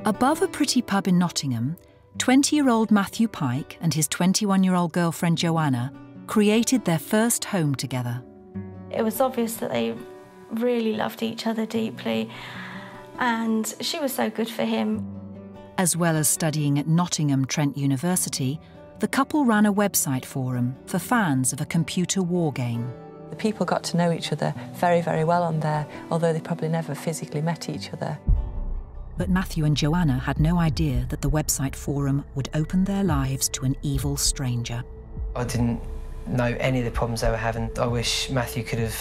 Above a pretty pub in Nottingham, 20-year-old Matthew Pike and his 21-year-old girlfriend Joanna created their first home together. It was obvious that they really loved each other deeply, and she was so good for him. As well as studying at Nottingham Trent University, the couple ran a website forum for fans of a computer war game. The people got to know each other very, very well on there, although they probably never physically met each other. But Matthew and Joanna had no idea that the website forum would open their lives to an evil stranger. I didn't know any of the problems they were having. I wish Matthew could have,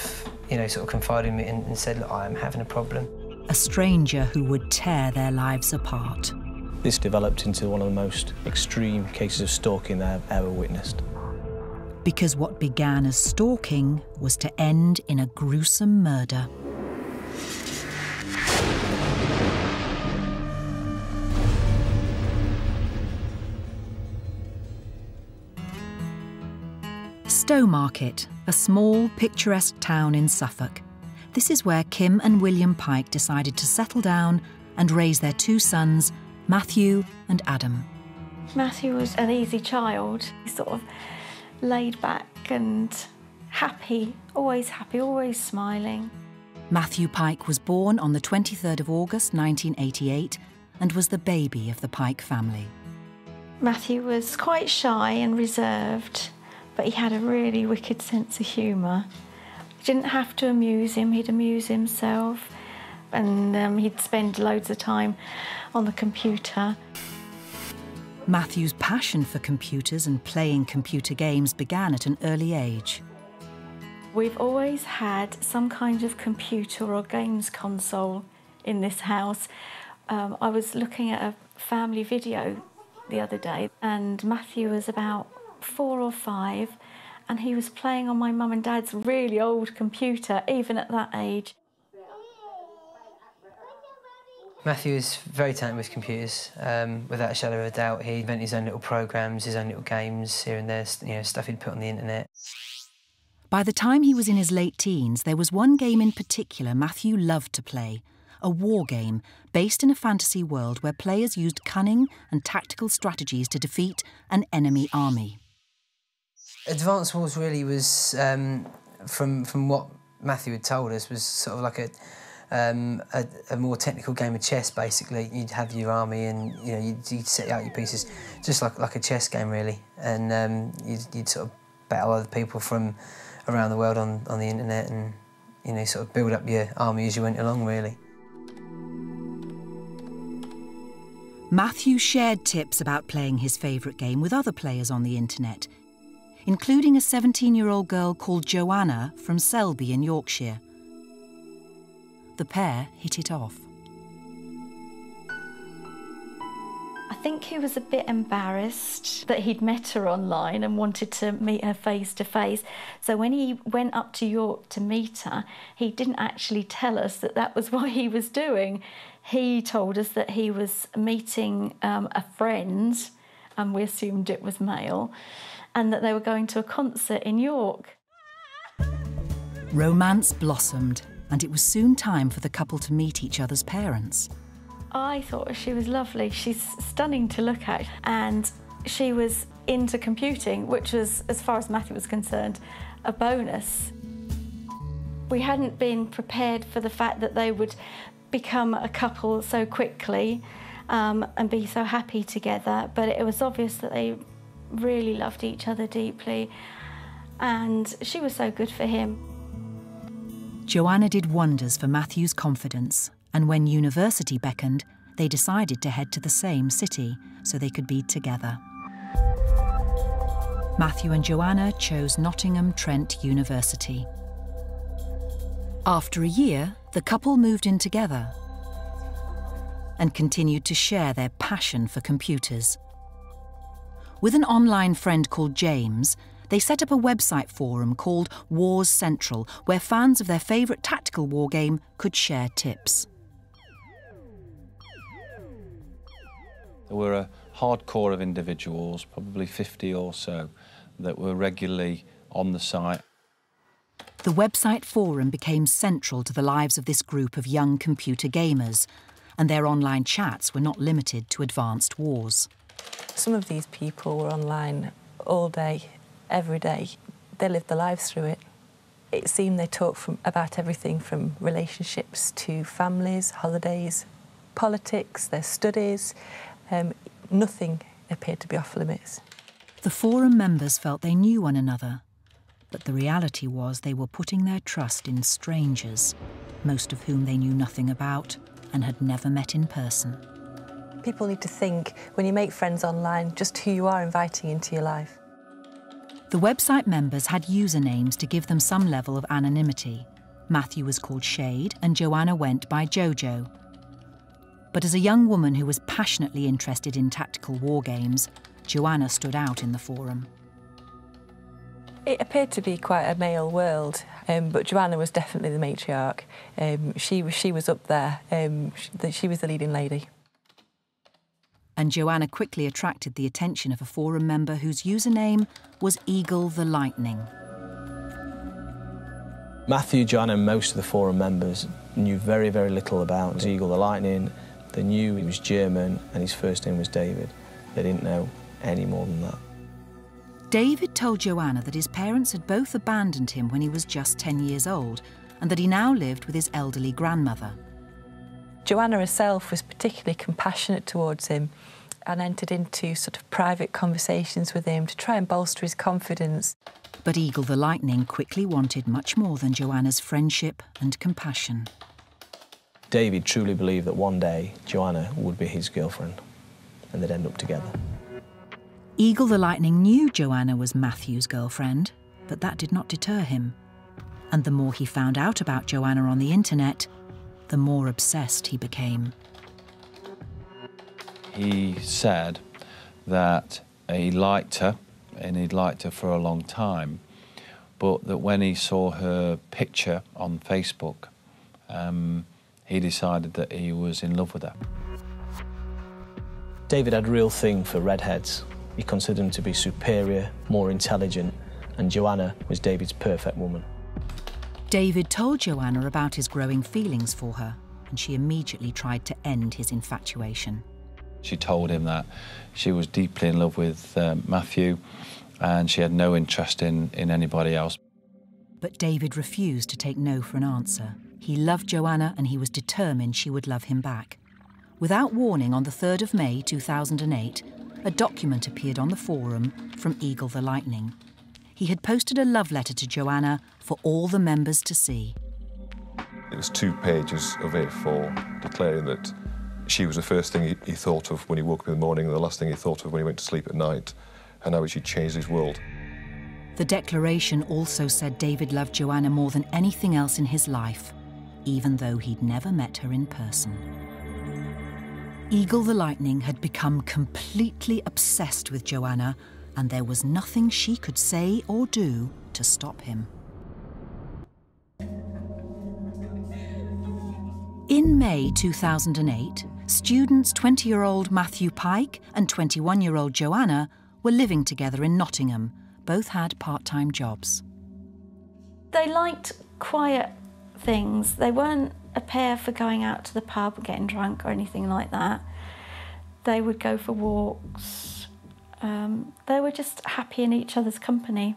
sort of confided in me and said, look, I am having a problem. A stranger who would tear their lives apart. This developed into one of the most extreme cases of stalking I've ever witnessed. Because what began as stalking was to end in a gruesome murder. Stowmarket, a small, picturesque town in Suffolk. This is where Kim and William Pike decided to settle down and raise their two sons, Matthew and Adam. Matthew was an easy child. He's sort of laid back and happy, always smiling. Matthew Pike was born on the 23rd of August 1988 and was the baby of the Pike family. Matthew was quite shy and reserved, but he had a really wicked sense of humour. You didn't have to amuse him, he'd amuse himself, and he'd spend loads of time on the computer. Matthew's passion for computers and playing computer games began at an early age. We've always had some kind of computer or games console in this house. I was looking at a family video the other day, and Matthew was about 4 or 5, and he was playing on my mum and dad's really old computer, even at that age. Matthew is very talented with computers, without a shadow of a doubt. He invented his own little programs, his own little games here and there, stuff he'd put on the internet. By the time he was in his late teens, there was one game in particular Matthew loved to play, a war game based in a fantasy world where players used cunning and tactical strategies to defeat an enemy army. Advanced Wars really was, from what Matthew had told us, was sort of like a more technical game of chess, basically. You'd have your army and you'd set out your pieces, just like a chess game, really. And you'd sort of battle other people from around the world on the internet and, sort of build up your army as you went along, really. Matthew shared tips about playing his favourite game with other players on the internet, including a 17-year-old girl called Joanna from Selby in Yorkshire. The pair hit it off. I think he was a bit embarrassed that he'd met her online and wanted to meet her face to face. So when he went up to York to meet her, he didn't actually tell us that that was what he was doing. He told us that he was meeting a friend, and we assumed it was male, and that they were going to a concert in York. Romance blossomed, and it was soon time for the couple to meet each other's parents. I thought she was lovely. She's stunning to look at, and she was into computing, which was, as far as Matthew was concerned, a bonus. We hadn't been prepared for the fact that they would become a couple so quickly and be so happy together, but it was obvious that they really loved each other deeply, and she was so good for him. Joanna did wonders for Matthew's confidence, and when university beckoned, they decided to head to the same city so they could be together. Matthew and Joanna chose Nottingham Trent University. After a year, the couple moved in together and continued to share their passion for computers. With an online friend called James, they set up a website forum called Wars Central, where fans of their favourite tactical war game could share tips. There were a hardcore of individuals, probably 50 or so, that were regularly on the site. The website forum became central to the lives of this group of young computer gamers, and their online chats were not limited to advanced wars. Some of these people were online all day, every day. They lived their lives through it. It seemed they talked about everything from relationships to families, holidays, politics, their studies. Nothing appeared to be off limits. The forum members felt they knew one another, but the reality was they were putting their trust in strangers, most of whom they knew nothing about and had never met in person. People need to think, when you make friends online, just who you are inviting into your life. The website members had usernames to give them some level of anonymity. Matthew was called Shade and Joanna went by Jojo. But as a young woman who was passionately interested in tactical war games, Joanna stood out in the forum. It appeared to be quite a male world, but Joanna was definitely the matriarch. She was up there. She was the leading lady. And Joanna quickly attracted the attention of a forum member whose username was Eagle the Lightning. Matthew, Joanna and most of the forum members knew very, very little about Eagle the Lightning. They knew he was German and his first name was David. They didn't know any more than that. David told Joanna that his parents had both abandoned him when he was just 10 years old and that he now lived with his elderly grandmother. Joanna herself was particularly compassionate towards him and entered into sort of private conversations with him to try and bolster his confidence. But Eagle the Lightning quickly wanted much more than Joanna's friendship and compassion. David truly believed that one day Joanna would be his girlfriend and they'd end up together. Eagle the Lightning knew Joanna was Matthew's girlfriend, but that did not deter him. And the more he found out about Joanna on the internet, the more obsessed he became. He said that he liked her, and he'd liked her for a long time, but that when he saw her picture on Facebook, he decided that he was in love with her. David had a real thing for redheads. He considered them to be superior, more intelligent, and Joanna was David's perfect woman. David told Joanna about his growing feelings for her, and she immediately tried to end his infatuation. She told him that she was deeply in love with Matthew and she had no interest in anybody else. But David refused to take no for an answer. He loved Joanna and he was determined she would love him back. Without warning, on the 3rd of May 2008, a document appeared on the forum from Eagle the Lightning. He had posted a love letter to Joanna for all the members to see. It was 2 pages of A4 declaring that she was the first thing he thought of when he woke up in the morning and the last thing he thought of when he went to sleep at night, and how she'd changed his world. The declaration also said David loved Joanna more than anything else in his life, even though he'd never met her in person. Eagle the Lightning had become completely obsessed with Joanna, and there was nothing she could say or do to stop him. In May 2008, students 20-year-old Matthew Pike and 21-year-old Joanna were living together in Nottingham. Both had part-time jobs. They liked quiet things. They weren't a pair for going out to the pub and getting drunk or anything like that. They would go for walks. They were just happy in each other's company.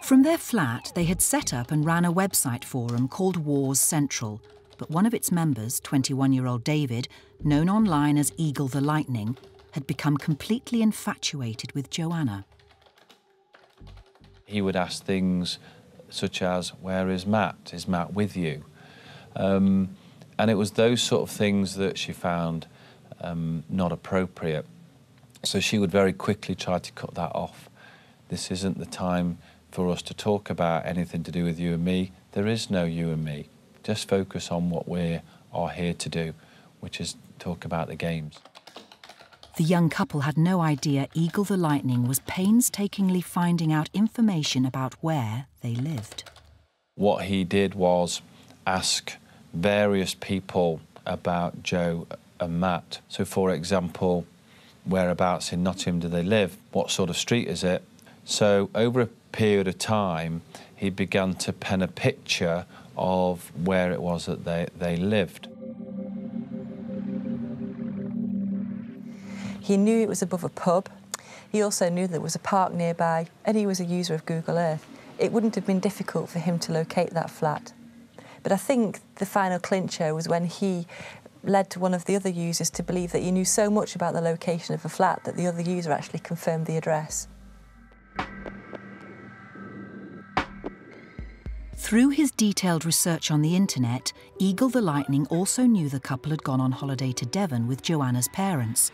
From their flat, they had set up and ran a website forum called Wars Central, but one of its members, 21-year-old David, known online as Eagle the Lightning, had become completely infatuated with Joanna. He would ask things such as, "Where is Matt? Is Matt with you?" And it was those sort of things that she found not appropriate. So she would very quickly try to cut that off. This isn't the time for us to talk about anything to do with you and me. There is no you and me. Just focus on what we are here to do, which is talk about the games. The young couple had no idea Eagle the Lightning was painstakingly finding out information about where they lived. What he did was ask various people about Joe and Matt. So, for example, whereabouts in Nottingham do they live? What sort of street is it? So, over a period of time, he began to pen a picture of where it was that they lived. He knew it was above a pub. He also knew there was a park nearby, and he was a user of Google Earth. It wouldn't have been difficult for him to locate that flat. But I think the final clincher was when he led to one of the other users to believe that he knew so much about the location of a flat that the other user actually confirmed the address. Through his detailed research on the internet, Eagle the Lightning also knew the couple had gone on holiday to Devon with Joanna's parents.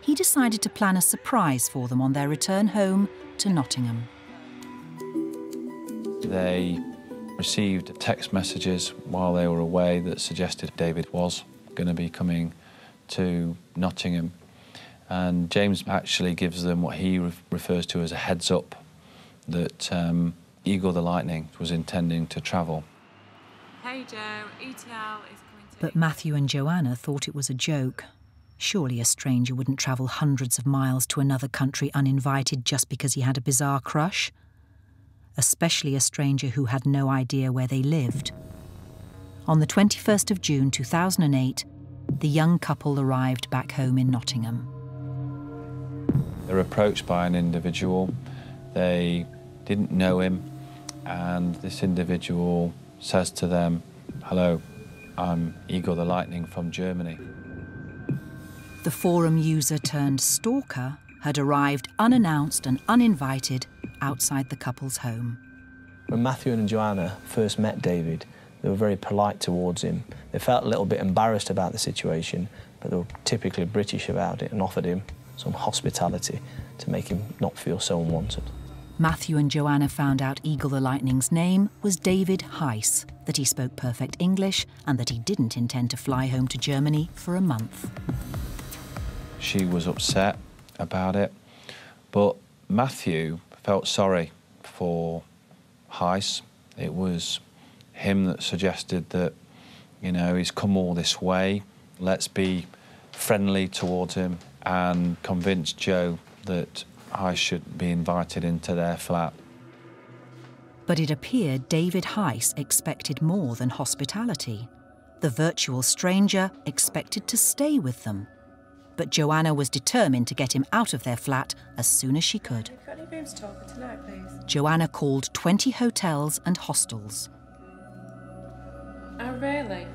He decided to plan a surprise for them on their return home to Nottingham. They received text messages while they were away that suggested David was going to be coming to Nottingham. And James actually gives them what he refers to as a heads up that Eagle the Lightning was intending to travel. Hey Joe, ETL is coming to... But Matthew and Joanna thought it was a joke. Surely a stranger wouldn't travel hundreds of miles to another country uninvited just because he had a bizarre crush. Especially a stranger who had no idea where they lived. On the 21st of June 2008, the young couple arrived back home in Nottingham. They're approached by an individual. They didn't know him, and this individual says to them, "Hello, I'm Eagle the Lightning from Germany." The forum user turned stalker had arrived unannounced and uninvited outside the couple's home. When Matthew and Joanna first met David, they were very polite towards him. They felt a little bit embarrassed about the situation, but they were typically British about it and offered him some hospitality to make him not feel so unwanted. Matthew and Joanna found out Eagle the Lightning's name was David Heiss, that he spoke perfect English and that he didn't intend to fly home to Germany for a month. She was upset about it, but Matthew felt sorry for Heiss. It was him that suggested that, you know, he's come all this way, let's be friendly towards him, and convinced Joe that Heiss should be invited into their flat. But it appeared David Heiss expected more than hospitality. The virtual stranger expected to stay with them. But Joanna was determined to get him out of their flat as soon as she could. Have you got any rooms to offer tonight, please? Joanna called 20 hotels and hostels. Oh, really?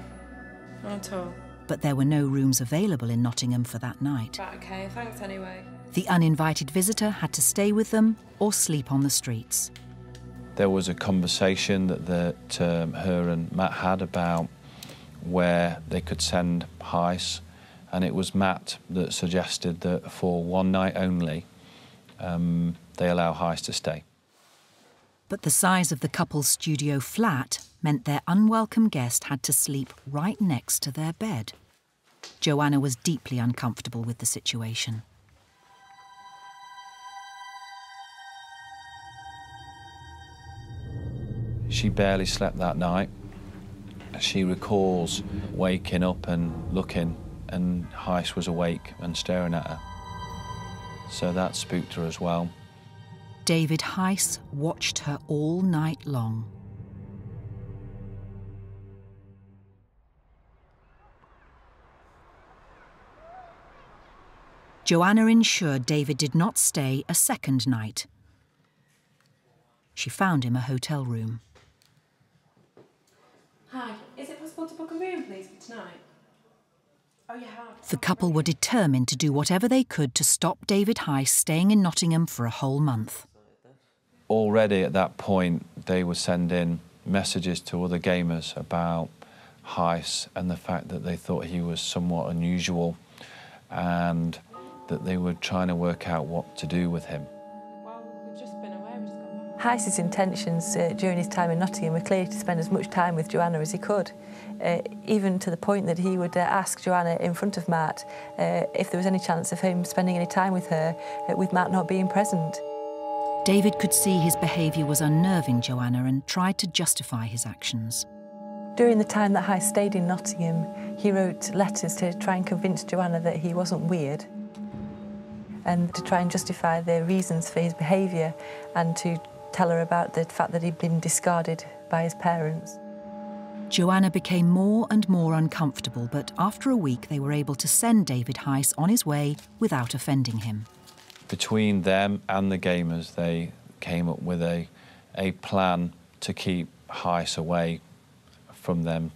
Not at all. But there were no rooms available in Nottingham for that night. Right, OK, thanks anyway. The uninvited visitor had to stay with them or sleep on the streets. There was a conversation that her and Matt had about where they could send Heiss, and it was Matt that suggested that for one night only, they allow Heiss to stay. But the size of the couple's studio flat meant their unwelcome guest had to sleep right next to their bed. Joanna was deeply uncomfortable with the situation. She barely slept that night. She recalls waking up and looking, and Heiss was awake and staring at her. So that spooked her as well. David Heiss watched her all night long. Joanna ensured David did not stay a second night. She found him a hotel room. Hi, is it possible to book a room, please, for tonight? Oh, you have? The couple were determined to do whatever they could to stop David Heiss staying in Nottingham for a whole month. Already at that point, they were sending messages to other gamers about Heiss and the fact that they thought he was somewhat unusual and that they were trying to work out what to do with him. Well, we've just been away, we've just gone back. Heiss's intentions during his time in Nottingham were clearly to spend as much time with Joanna as he could, even to the point that he would ask Joanna in front of Matt if there was any chance of him spending any time with her, with Matt not being present. David could see his behaviour was unnerving Joanna and tried to justify his actions. During the time that Heiss stayed in Nottingham, he wrote letters to try and convince Joanna that he wasn't weird and to try and justify the reasons for his behaviour and to tell her about the fact that he'd been discarded by his parents. Joanna became more and more uncomfortable, but after a week they were able to send David Heiss on his way without offending him. Between them and the gamers, they came up with a plan to keep Heiss away from them.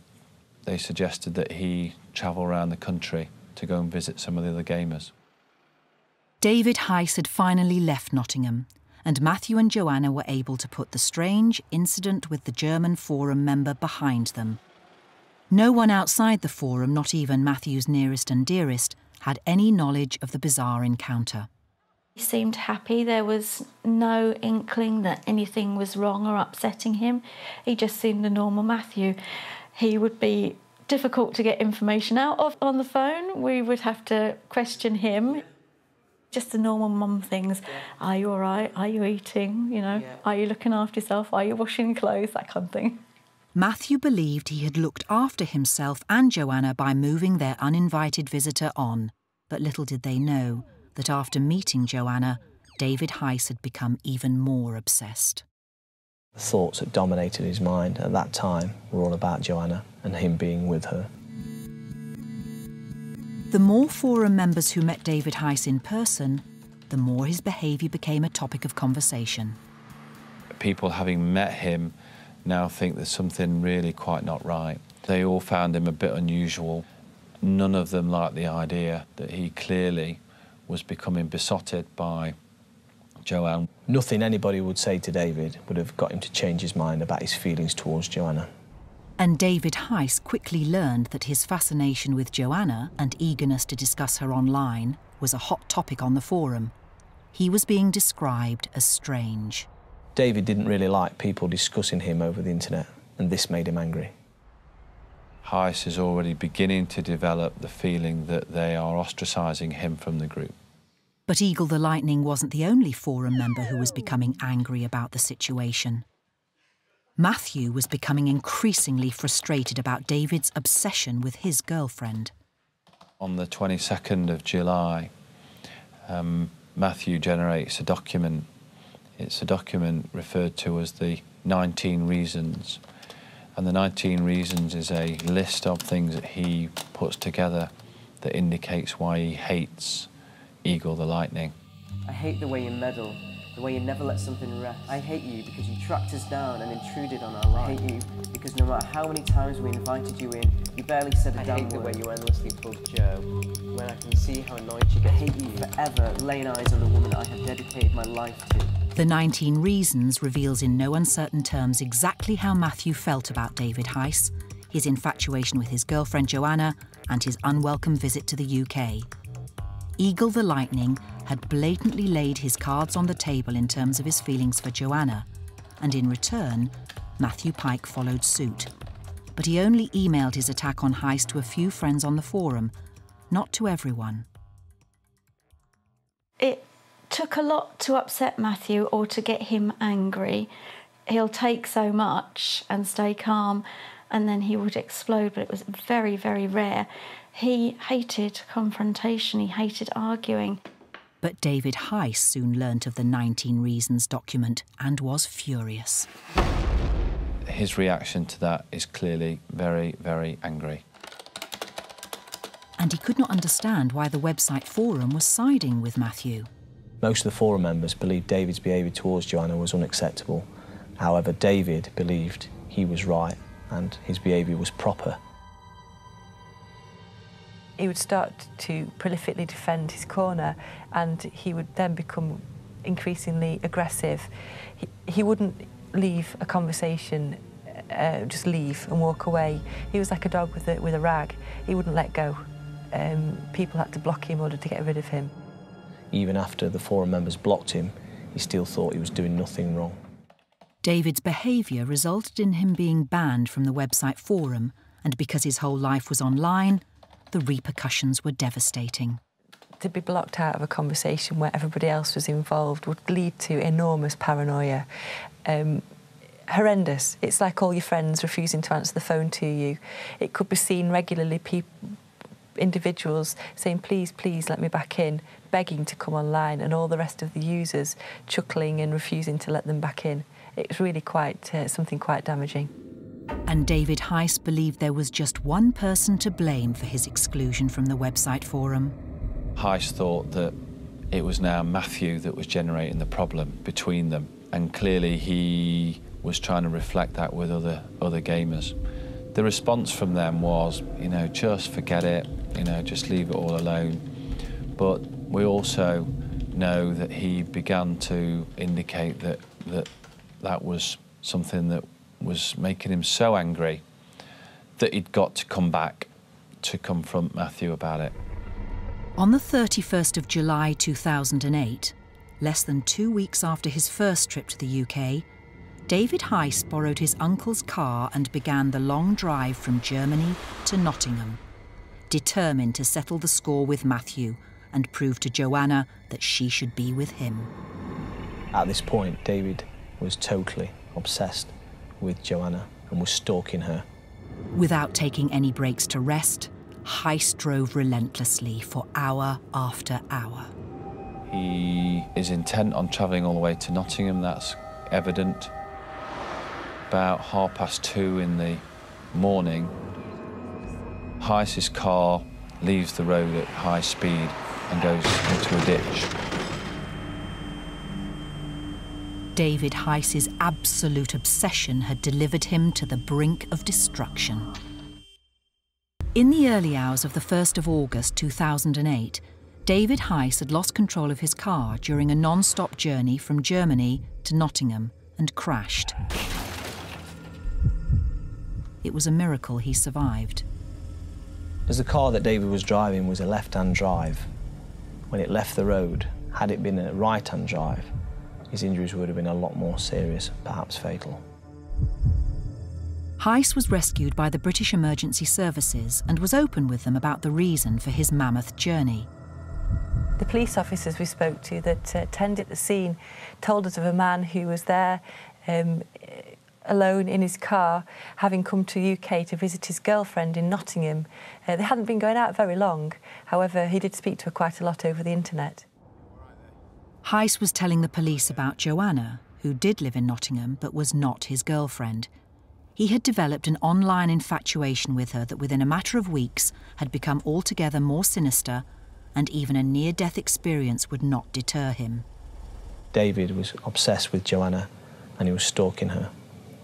They suggested that he travel around the country to go and visit some of the other gamers. David Heiss had finally left Nottingham, and Matthew and Joanna were able to put the strange incident with the German forum member behind them. No one outside the forum, not even Matthew's nearest and dearest, had any knowledge of the bizarre encounter. He seemed happy. There was no inkling that anything was wrong or upsetting him. He just seemed a normal Matthew. He would be difficult to get information out of on the phone. We would have to question him. Just the normal mum things. Are you all right? Are you eating? You know, are you looking after yourself? Are you washing clothes? That kind of thing. Matthew believed he had looked after himself and Joanna by moving their uninvited visitor on, but little did they know that after meeting Joanna, David Heiss had become even more obsessed. The thoughts that dominated his mind at that time were all about Joanna and him being with her. The more forum members who met David Heiss in person, the more his behaviour became a topic of conversation. People having met him now think there's something really quite not right. They all found him a bit unusual. None of them liked the idea that he clearly was becoming besotted by Joanne. Nothing anybody would say to David would have got him to change his mind about his feelings towards Joanna. And David Heiss quickly learned that his fascination with Joanna and eagerness to discuss her online was a hot topic on the forum. He was being described as strange. David didn't really like people discussing him over the internet, and this made him angry. Heiss is already beginning to develop the feeling that they are ostracising him from the group. But Eagle the Lightning wasn't the only forum member who was becoming angry about the situation. Matthew was becoming increasingly frustrated about David's obsession with his girlfriend. On the 22nd of July, Matthew generates a document. It's a document referred to as the 19 Reasons. And the 19 Reasons is a list of things that he puts together that indicates why he hates Eagle the Lightning. I hate the way you meddle, the way you never let something rest. I hate you because you tracked us down and intruded on our lives. I hate you because no matter how many times we invited you in, you barely said a damn word. I hate the way you endlessly plug Joe, when I can see how annoyed you get. I hate you for ever laying eyes on the woman I have dedicated my life to. The 19 Reasons reveals in no uncertain terms exactly how Matthew felt about David Heiss, his infatuation with his girlfriend Joanna, and his unwelcome visit to the UK. Eagle the Lightning had blatantly laid his cards on the table in terms of his feelings for Joanna, and in return, Matthew Pike followed suit. But he only emailed his attack on Heiss to a few friends on the forum, not to everyone. It took a lot to upset Matthew or to get him angry. He'll take so much and stay calm, and then he would explode, but it was very, very rare. He hated confrontation, he hated arguing. But David Heiss soon learnt of the 19 Reasons document and was furious. His reaction to that is clearly very, very angry. And he could not understand why the website forum was siding with Matthew. Most of the forum members believed David's behaviour towards Joanna was unacceptable. However, David believed he was right and his behaviour was proper. He would start to prolifically defend his corner, and he would then become increasingly aggressive. He wouldn't leave a conversation, just leave and walk away. He was like a dog with a rag. He wouldn't let go. People had to block him in order to get rid of him. Even after the forum members blocked him, he still thought he was doing nothing wrong. David's behaviour resulted in him being banned from the website forum, and because his whole life was online, the repercussions were devastating. To be blocked out of a conversation where everybody else was involved would lead to enormous paranoia. Horrendous. It's like all your friends refusing to answer the phone to you. It could be seen regularly, individuals saying, please, please let me back in, begging to come online, and all the rest of the users chuckling and refusing to let them back in. It was really quite something quite damaging. And David Heiss believed there was just one person to blame for his exclusion from the website forum. Heiss thought that it was now Matthew that was generating the problem between them, and clearly he was trying to reflect that with other gamers. The response from them was, you know, just forget it, you know, just leave it all alone. But we also know that he began to indicate that was something that was making him so angry that he'd got to come back to confront Matthew about it. On the 31st of July 2008, less than 2 weeks after his first trip to the UK, David Heiss borrowed his uncle's car and began the long drive from Germany to Nottingham, determined to settle the score with Matthew and prove to Joanna that she should be with him. At this point, David was totally obsessed with Joanna and was stalking her. Without taking any breaks to rest, Heiss drove relentlessly for hour after hour. He is intent on travelling all the way to Nottingham, that's evident. About 2:30 in the morning, Heiss's car leaves the road at high speed and goes into a ditch. David Heiss's absolute obsession had delivered him to the brink of destruction. In the early hours of the 1st of August 2008, David Heiss had lost control of his car during a non-stop journey from Germany to Nottingham and crashed. It was a miracle he survived. As the car that David was driving was a left-hand drive, when it left the road, had it been a right-hand drive, his injuries would have been a lot more serious, perhaps fatal. Heiss was rescued by the British Emergency Services and was open with them about the reason for his mammoth journey. The police officers we spoke to that attended the scene told us of a man who was there alone in his car, having come to UK to visit his girlfriend in Nottingham. They hadn't been going out very long. However, he did speak to her quite a lot over the internet. Heiss was telling the police about Joanna, who did live in Nottingham but was not his girlfriend. He had developed an online infatuation with her that within a matter of weeks had become altogether more sinister, and even a near-death experience would not deter him. David was obsessed with Joanna and he was stalking her.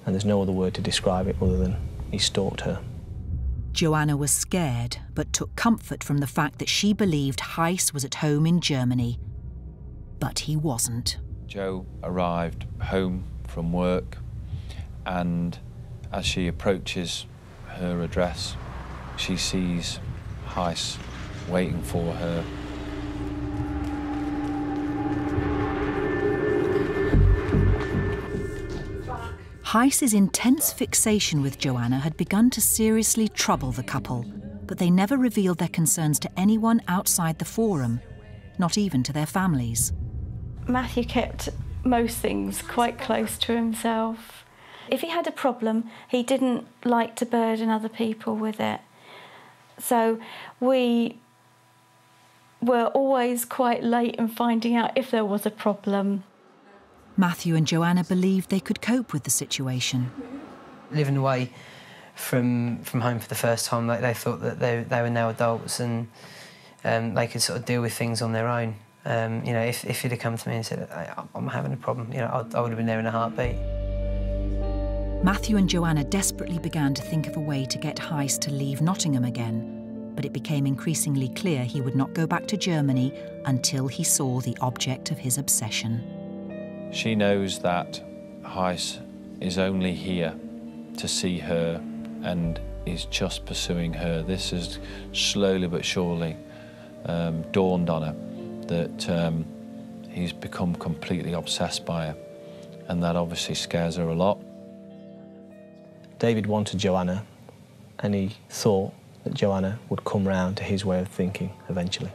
And there's no other word to describe it other than he stalked her. Joanna was scared, but took comfort from the fact that she believed Heiss was at home in Germany. But he wasn't. Jo arrived home from work, and as she approaches her address, she sees Heiss waiting for her. Heiss's intense fixation with Joanna had begun to seriously trouble the couple, but they never revealed their concerns to anyone outside the forum, not even to their families. Matthew kept most things quite close to himself. If he had a problem, he didn't like to burden other people with it. So we were always quite late in finding out if there was a problem. Matthew and Joanna believed they could cope with the situation. Living away from home for the first time, they thought that they were now adults and they could sort of deal with things on their own. You know, if he'd have come to me and said, I'm having a problem, you know, I would have been there in a heartbeat. Matthew and Joanna desperately began to think of a way to get Heiss to leave Nottingham again, but it became increasingly clear he would not go back to Germany until he saw the object of his obsession. She knows that Heiss is only here to see her and is just pursuing her. This has slowly but surely dawned on her that he's become completely obsessed by her, and that obviously scares her a lot. David wanted Joanna, and he thought that Joanna would come round to his way of thinking eventually.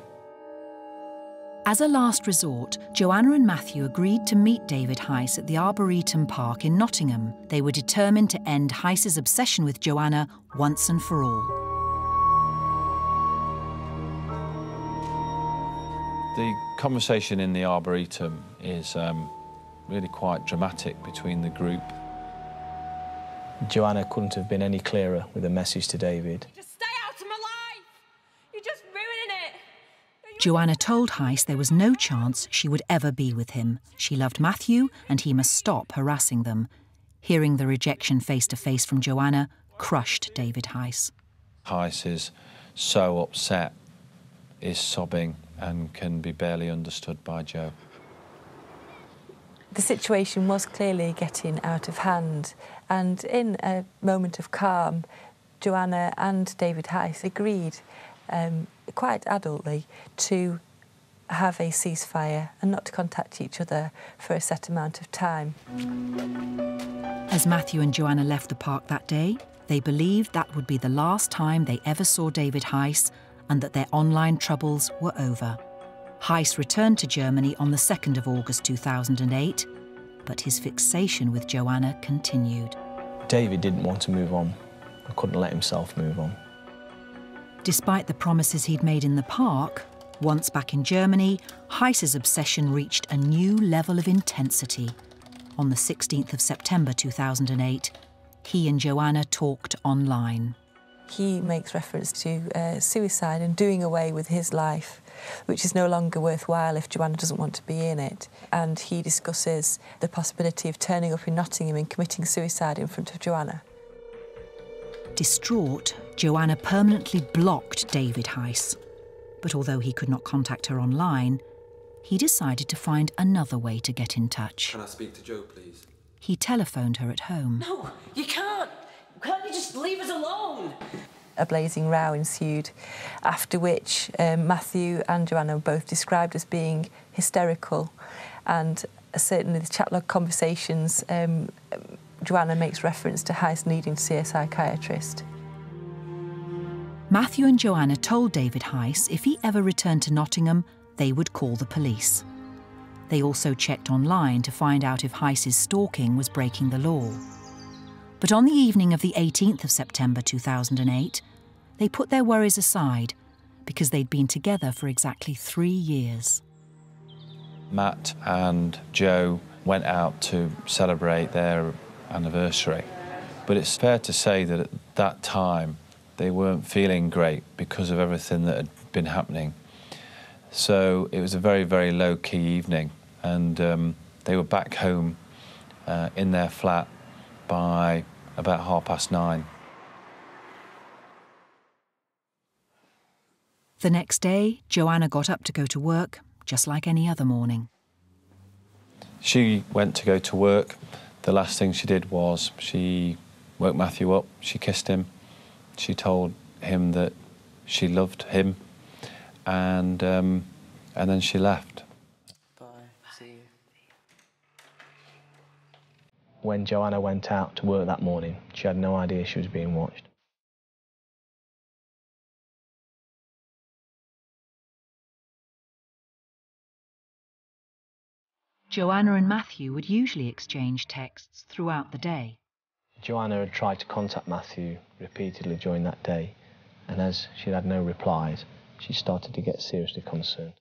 As a last resort, Joanna and Matthew agreed to meet David Heiss at the Arboretum Park in Nottingham. They were determined to end Heiss's obsession with Joanna once and for all. The conversation in the Arboretum is really quite dramatic between the group. Joanna couldn't have been any clearer with a message to David. Just stay out of my life! You're just ruining it! Joanna told Heiss there was no chance she would ever be with him. She loved Matthew and he must stop harassing them. Hearing the rejection face to face from Joanna crushed David Heiss. Heiss is so upset, is sobbing and can be barely understood by Joe. The situation was clearly getting out of hand, and in a moment of calm, Joanna and David Heiss agreed, quite adultly, to have a ceasefire and not to contact each other for a set amount of time. As Matthew and Joanna left the park that day, they believed that would be the last time they ever saw David Heiss and that their online troubles were over. Heiss returned to Germany on the 2nd of August 2008, but his fixation with Joanna continued. David didn't want to move on and couldn't let himself move on. Despite the promises he'd made in the park, once back in Germany, Heiss's obsession reached a new level of intensity. On the 16th of September 2008, he and Joanna talked online. He makes reference to suicide and doing away with his life, which is no longer worthwhile if Joanna doesn't want to be in it. And he discusses the possibility of turning up in Nottingham and committing suicide in front of Joanna. Distraught, Joanna permanently blocked David Heiss. But although he could not contact her online, he decided to find another way to get in touch. Can I speak to Joe, please? He telephoned her at home. No, you can't! Can't you just leave us alone? A blazing row ensued, after which Matthew and Joanna were both described as being hysterical, and certainly the chat log conversations, Joanna makes reference to Heiss needing to see a psychiatrist. Matthew and Joanna told David Heiss if he ever returned to Nottingham, they would call the police. They also checked online to find out if Heiss's stalking was breaking the law. But on the evening of the 18th of September 2008, they put their worries aside because they'd been together for exactly 3 years. Matt and Joe went out to celebrate their anniversary. But it's fair to say that at that time, they weren't feeling great because of everything that had been happening. So it was a very, very low-key evening, and they were back home in their flat by about 9:30. The next day, Joanna got up to go to work, just like any other morning. She went to go to work. The last thing she did was she woke Matthew up, she kissed him, she told him that she loved him, and then she left. Bye. See you. When Joanna went out to work that morning, she had no idea she was being watched. Joanna and Matthew would usually exchange texts throughout the day. Joanna had tried to contact Matthew repeatedly during that day, and as she had no replies, she started to get seriously concerned.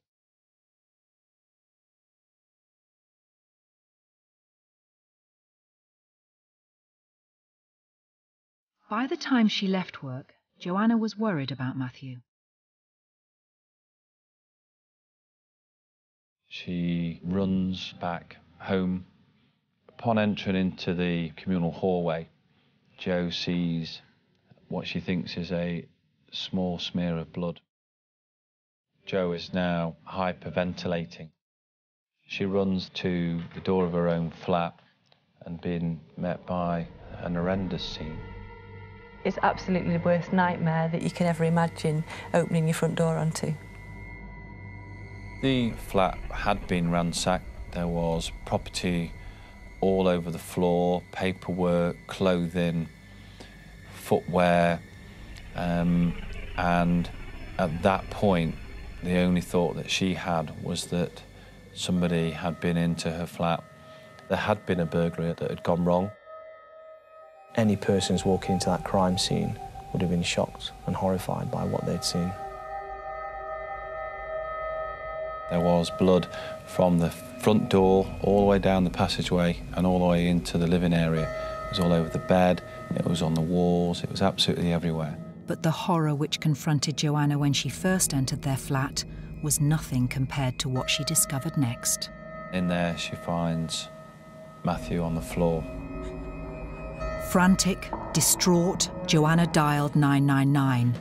By the time she left work, Joanna was worried about Matthew. She runs back home. Upon entering into the communal hallway, Jo sees what she thinks is a small smear of blood. Jo is now hyperventilating. She runs to the door of her own flat and being met by an horrendous scene. It's absolutely the worst nightmare that you can ever imagine opening your front door onto. The flat had been ransacked. There was property all over the floor, paperwork, clothing, footwear, and at that point, the only thought that she had was that somebody had been into her flat. There had been a burglary that had gone wrong. Any persons walking into that crime scene would have been shocked and horrified by what they'd seen. There was blood from the front door all the way down the passageway and all the way into the living area. It was all over the bed, it it was on the walls, it was absolutely everywhere. But the horror which confronted Joanna when she first entered their flat was nothing compared to what she discovered next. In there, she finds Matthew on the floor. Frantic, distraught, Joanna dialed 999.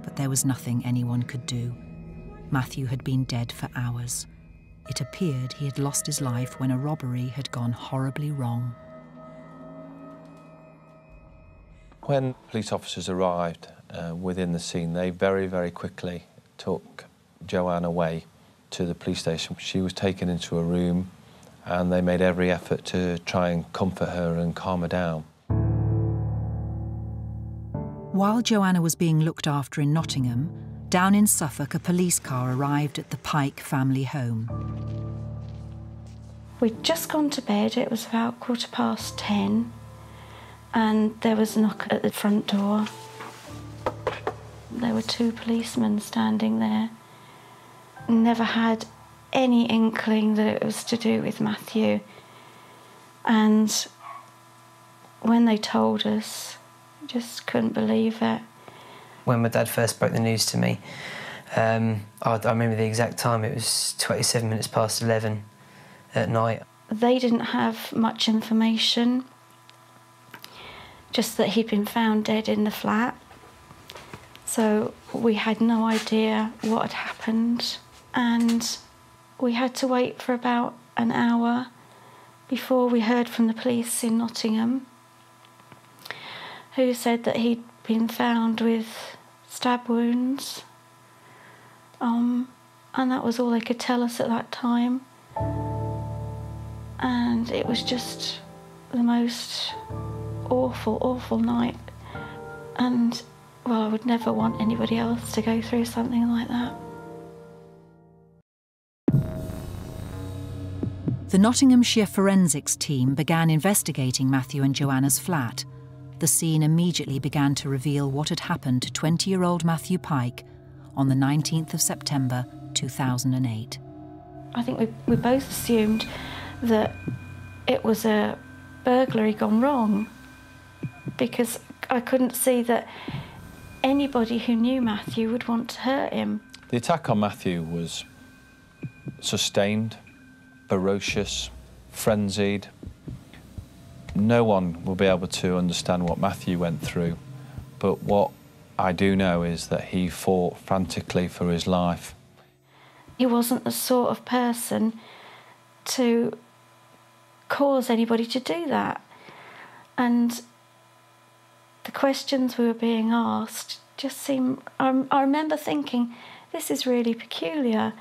But there was nothing anyone could do. Matthew had been dead for hours. It appeared he had lost his life when a robbery had gone horribly wrong. When police officers arrived within the scene, they very, very quickly took Joanne away to the police station. She was taken into a room and they made every effort to try and comfort her and calm her down. While Joanna was being looked after in Nottingham, down in Suffolk, a police car arrived at the Pike family home. We'd just gone to bed, it was about 10:15, and there was a knock at the front door. There were 2 policemen standing there. Never had any inkling that it was to do with Matthew. And when they told us, I just couldn't believe it. When my dad first broke the news to me, I remember the exact time. It was 27 minutes past 11 at night. They didn't have much information, just that he'd been found dead in the flat. So we had no idea what had happened, and we had to wait for about an hour before we heard from the police in Nottingham, who said that he'd been found with stab wounds, and that was all they could tell us at that time. And it was just the most awful, awful night. And, well, I would never want anybody else to go through something like that. The Nottinghamshire forensics team began investigating Matthew and Joanna's flat. The scene immediately began to reveal what had happened to 20-year-old Matthew Pike on the 19th of September 2008. I think we both assumed that it was a burglary gone wrong, because I couldn't see that anybody who knew Matthew would want to hurt him. The attack on Matthew was sustained, ferocious, frenzied. No one will be able to understand what Matthew went through, but what I do know is that he fought frantically for his life. He wasn't the sort of person to cause anybody to do that. And the questions we were being asked just seemed... I remember thinking, this is really peculiar.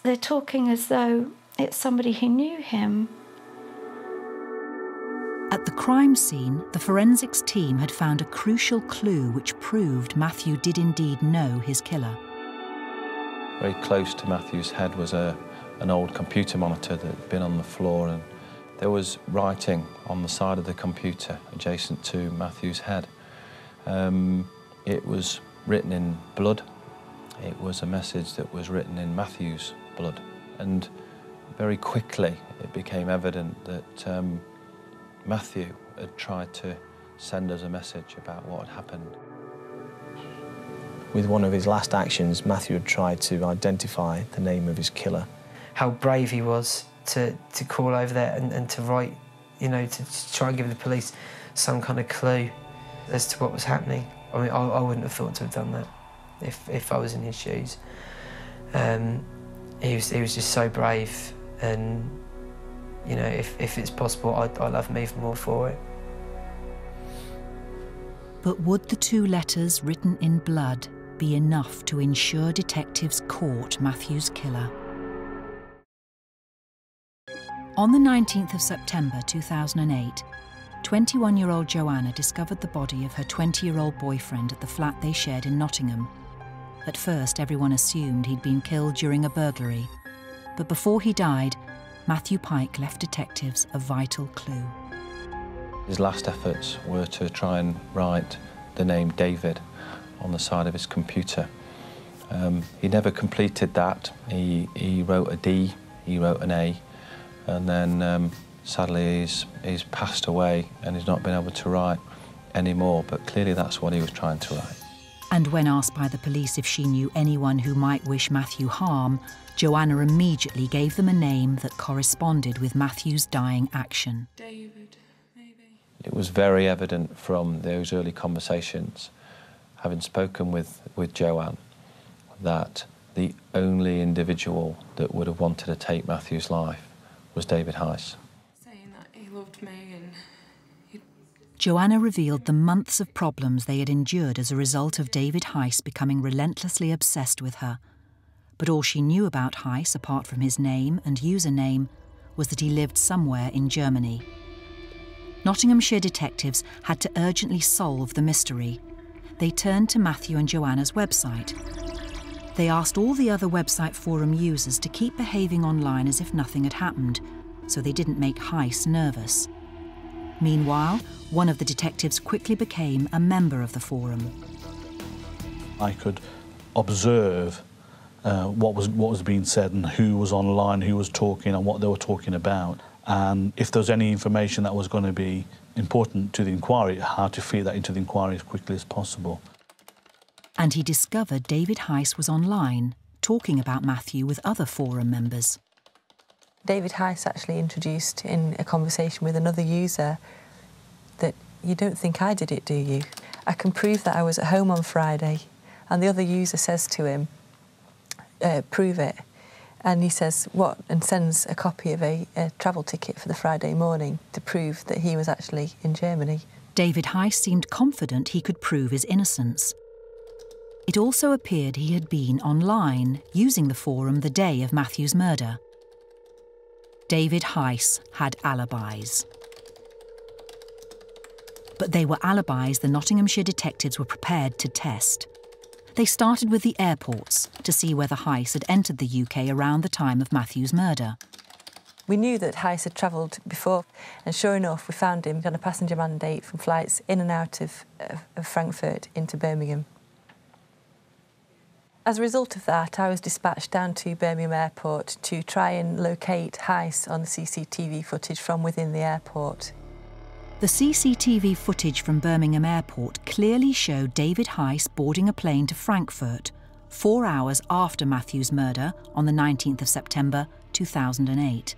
They're talking as though it's somebody who knew him. At the crime scene, the forensics team had found a crucial clue which proved Matthew did indeed know his killer. Very close to Matthew's head was an old computer monitor that had been on the floor, and there was writing on the side of the computer adjacent to Matthew's head. It was written in blood. It was a message that was written in Matthew's blood. And very quickly it became evident that Matthew had tried to send us a message about what had happened. With one of his last actions, Matthew had tried to identify the name of his killer. How brave he was to call over there and to write, you know, to try and give the police some kind of clue as to what was happening. I mean, I wouldn't have thought to have done that if I was in his shoes. He was just so brave, and, you know, if it's possible, I'd love him even more for it. But would the 2 letters written in blood be enough to ensure detectives caught Matthew's killer? On the 19th of September 2008, 21-year-old Joanna discovered the body of her 20-year-old boyfriend at the flat they shared in Nottingham. At first, everyone assumed he'd been killed during a burglary, but before he died, Matthew Pike left detectives a vital clue. His last efforts were to try and write the name David on the side of his computer. He never completed that. He wrote a D, he wrote an A, and then Sadly, he's passed away and he's not been able to write anymore, but clearly that's what he was trying to write. And when asked by the police if she knew anyone who might wish Matthew harm, Joanna immediately gave them a name that corresponded with Matthew's dying action. David, maybe. It was very evident from those early conversations, having spoken with Joanne, that the only individual that would have wanted to take Matthew's life was David Heiss. Saying that he loved me and Joanna revealed the months of problems they had endured as a result of David Heiss becoming relentlessly obsessed with her. But all she knew about Heiss, apart from his name and username, was that he lived somewhere in Germany. Nottinghamshire detectives had to urgently solve the mystery. They turned to Matthew and Joanna's website. They asked all the other website forum users to keep behaving online as if nothing had happened, so they didn't make Heiss nervous. Meanwhile, one of the detectives quickly became a member of the forum. I could observe what was being said and who was online, who was talking and what they were talking about. And if there was any information that was going to be important to the inquiry, how to feed that into the inquiry as quickly as possible. And he discovered David Heiss was online, talking about Matthew with other forum members. David Heiss actually introduced in a conversation with another user that, "You don't think I did it, do you? I can prove that I was at home on Friday." And the other user says to him, "Prove it." And he says, "What?" and sends a copy of a travel ticket for the Friday morning to prove that he was actually in Germany. David Heiss seemed confident he could prove his innocence. It also appeared he had been online, using the forum the day of Matthew's murder. David Heiss had alibis. But they were alibis the Nottinghamshire detectives were prepared to test. They started with the airports to see whether Heiss had entered the UK around the time of Matthew's murder. We knew that Heiss had travelled before, and sure enough, we found him on a passenger mandate from flights in and out of Frankfurt into Birmingham. As a result of that, I was dispatched down to Birmingham Airport to try and locate Heiss on the CCTV footage from within the airport. The CCTV footage from Birmingham Airport clearly showed David Heiss boarding a plane to Frankfurt 4 hours after Matthew's murder on the 19th of September 2008.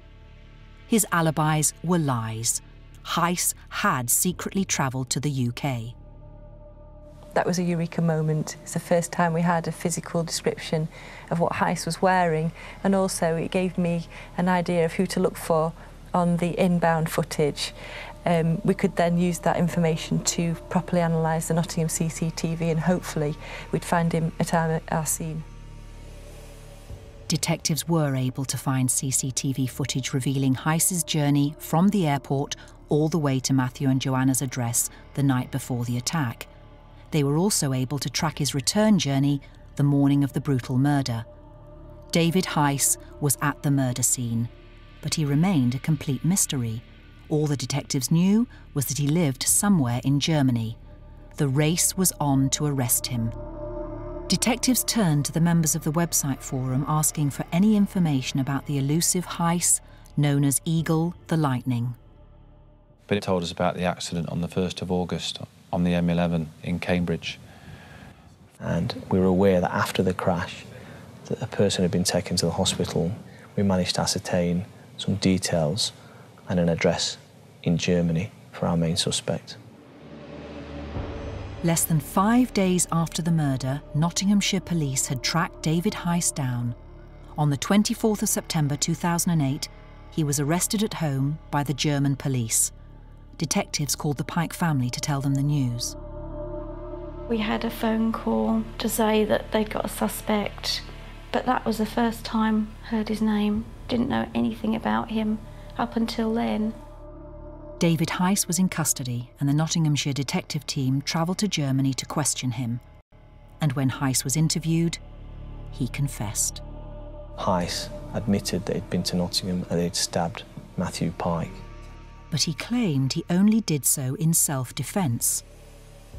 His alibis were lies. Heiss had secretly travelled to the UK. That was a eureka moment. It's the first time we had a physical description of what Heiss was wearing, and also it gave me an idea of who to look for on the inbound footage. We could then use that information to properly analyse the Nottingham CCTV, and hopefully we'd find him at our scene. Detectives were able to find CCTV footage revealing Heiss's journey from the airport all the way to Matthew and Joanna's address the night before the attack. They were also able to track his return journey the morning of the brutal murder. David Heiss was at the murder scene, but he remained a complete mystery. All the detectives knew was that he lived somewhere in Germany. The race was on to arrest him. Detectives turned to the members of the website forum asking for any information about the elusive Heiss, known as Eagle the Lightning. But it told us about the accident on the 1st of August on the M11 in Cambridge. And we were aware that after the crash, that a person had been taken to the hospital. We managed to ascertain some details and an address in Germany for our main suspect. Less than 5 days after the murder, Nottinghamshire police had tracked David Heiss down. On the 24th of September 2008, he was arrested at home by the German police. Detectives called the Pike family to tell them the news. We had a phone call to say that they'd got a suspect, but that was the first time I heard his name. Didn't know anything about him up until then. David Heiss was in custody, and the Nottinghamshire detective team travelled to Germany to question him. And when Heiss was interviewed, he confessed. Heiss admitted that he'd been to Nottingham and they'd stabbed Matthew Pike. But he claimed he only did so in self-defence.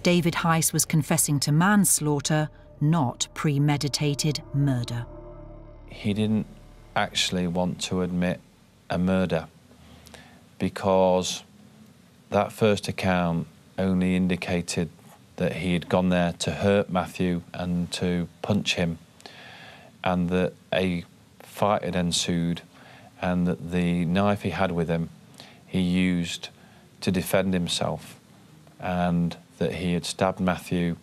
David Heiss was confessing to manslaughter, not premeditated murder. He didn't actually want to admit a murder because that first account only indicated that he had gone there to hurt Matthew and to punch him, and that a fight had ensued, and that the knife he had with him he used to defend himself, and that he had stabbed Matthew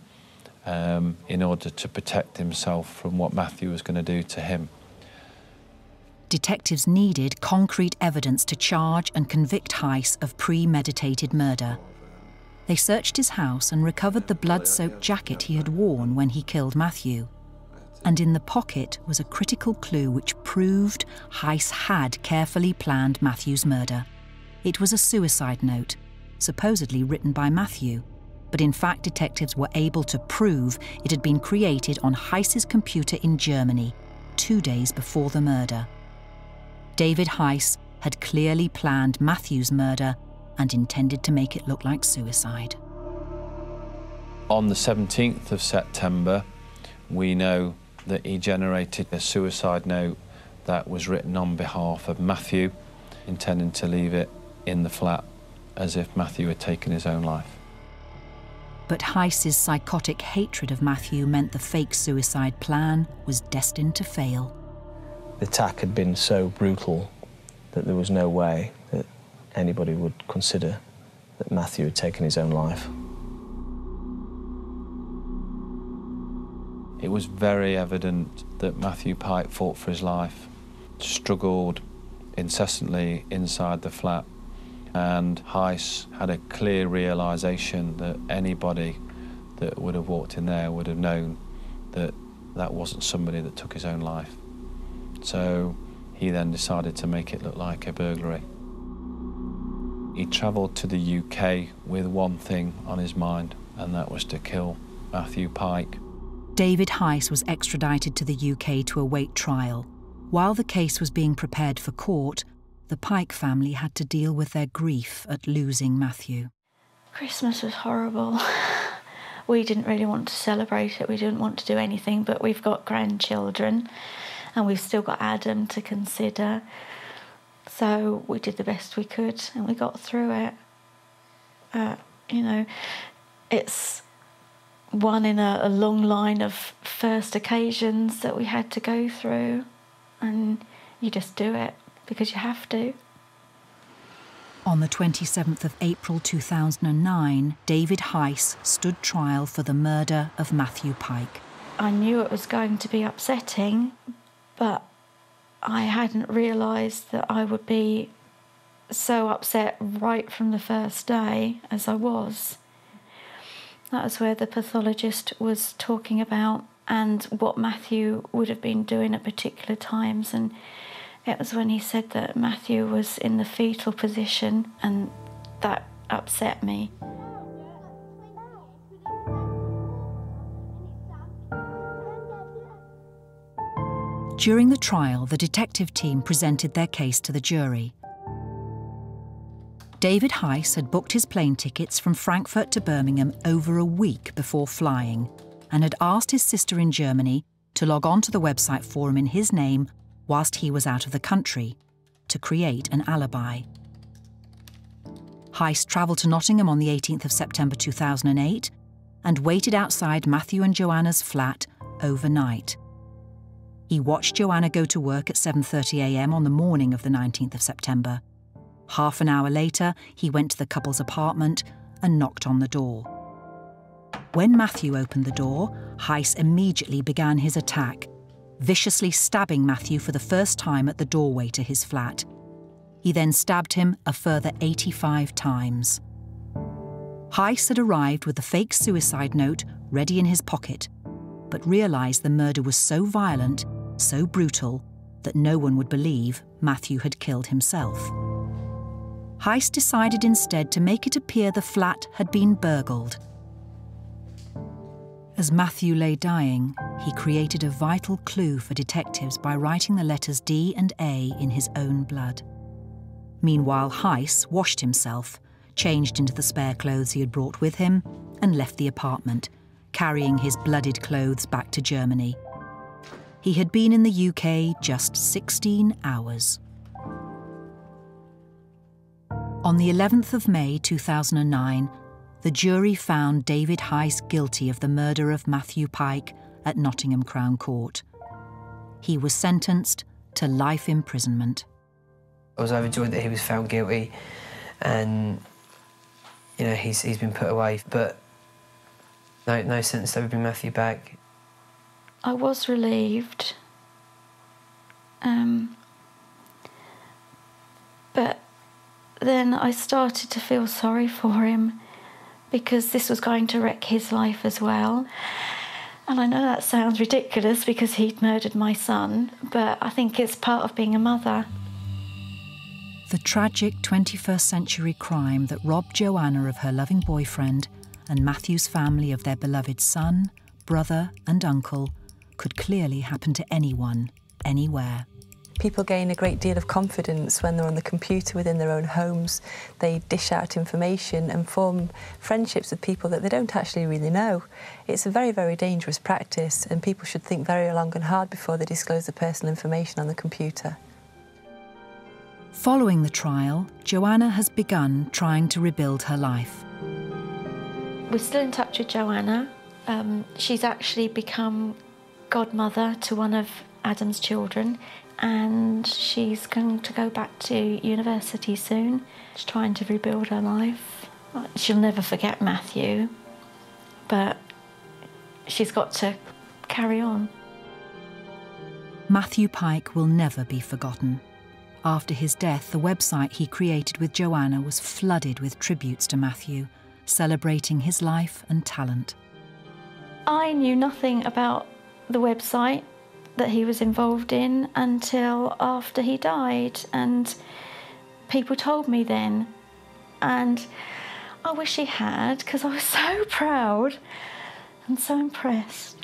in order to protect himself from what Matthew was going to do to him. Detectives needed concrete evidence to charge and convict Heiss of premeditated murder. They searched his house and recovered the blood-soaked jacket he had worn when he killed Matthew. And in the pocket was a critical clue which proved Heiss had carefully planned Matthew's murder. It was a suicide note, supposedly written by Matthew, but in fact detectives were able to prove it had been created on Heiss's computer in Germany 2 days before the murder. David Heiss had clearly planned Matthew's murder and intended to make it look like suicide. On the 17th of September, we know that he generated a suicide note that was written on behalf of Matthew, intending to leave it in the flat as if Matthew had taken his own life. But Heiss's psychotic hatred of Matthew meant the fake suicide plan was destined to fail. The attack had been so brutal that there was no way that anybody would consider that Matthew had taken his own life. It was very evident that Matthew Pike fought for his life, struggled incessantly inside the flat, and Heiss had a clear realisation that anybody that would have walked in there would have known that that wasn't somebody that took his own life. So he then decided to make it look like a burglary. He travelled to the UK with one thing on his mind, and that was to kill Matthew Pike. David Heiss was extradited to the UK to await trial. While the case was being prepared for court, the Pike family had to deal with their grief at losing Matthew. Christmas was horrible. We didn't really want to celebrate it. We didn't want to do anything, but we've got grandchildren and we've still got Adam to consider. So we did the best we could and we got through it. You know, it's one in a long line of first occasions that we had to go through, and you just do it because you have to. On the 27th of April 2009, David Heiss stood trial for the murder of Matthew Pike. I knew it was going to be upsetting, but I hadn't realised that I would be so upset right from the first day as I was. That was where the pathologist was talking about and what Matthew would have been doing at particular times, and it was when he said that Matthew was in the fetal position, and that upset me. During the trial, the detective team presented their case to the jury. David Heiss had booked his plane tickets from Frankfurt to Birmingham over a week before flying and had asked his sister in Germany to log on to the website for him in his name whilst he was out of the country, to create an alibi. Heiss travelled to Nottingham on the 18th of September 2008 and waited outside Matthew and Joanna's flat overnight. He watched Joanna go to work at 7:30 a.m. on the morning of the 19th of September. Half an hour later, he went to the couple's apartment and knocked on the door. When Matthew opened the door, Heiss immediately began his attack, viciously stabbing Matthew for the first time at the doorway to his flat. He then stabbed him a further 85 times. Heiss had arrived with the fake suicide note ready in his pocket, but realised the murder was so violent, so brutal, that no one would believe Matthew had killed himself. Heiss decided instead to make it appear the flat had been burgled. As Matthew lay dying, he created a vital clue for detectives by writing the letters D and A in his own blood. Meanwhile, Heiss washed himself, changed into the spare clothes he had brought with him, and left the apartment, carrying his blooded clothes back to Germany. He had been in the UK just 16 hours. On the 11th of May 2009, the jury found David Heiss guilty of the murder of Matthew Pike at Nottingham Crown Court. He was sentenced to life imprisonment. I was overjoyed that he was found guilty and, you know, he's been put away, but no sentence to ever bring Matthew back. I was relieved, but then I started to feel sorry for him because this was going to wreck his life as well. And I know that sounds ridiculous because he'd murdered my son, but I think it's part of being a mother. The tragic 21st century crime that robbed Joanna of her loving boyfriend and Matthew's family of their beloved son, brother and uncle could clearly happen to anyone, anywhere. People gain a great deal of confidence when they're on the computer within their own homes. They dish out information and form friendships with people that they don't actually really know. It's a very, very dangerous practice, and people should think very long and hard before they disclose their personal information on the computer. Following the trial, Joanna has begun trying to rebuild her life. We're still in touch with Joanna. She's actually become godmother to one of Adam's children, and she's going to go back to university soon. She's trying to rebuild her life. She'll never forget Matthew, but she's got to carry on. Matthew Pike will never be forgotten. After his death, the website he created with Joanna was flooded with tributes to Matthew, celebrating his life and talent. I knew nothing about the website that he was involved in until after he died, and people told me then, and I wish he had, because I was so proud and so impressed.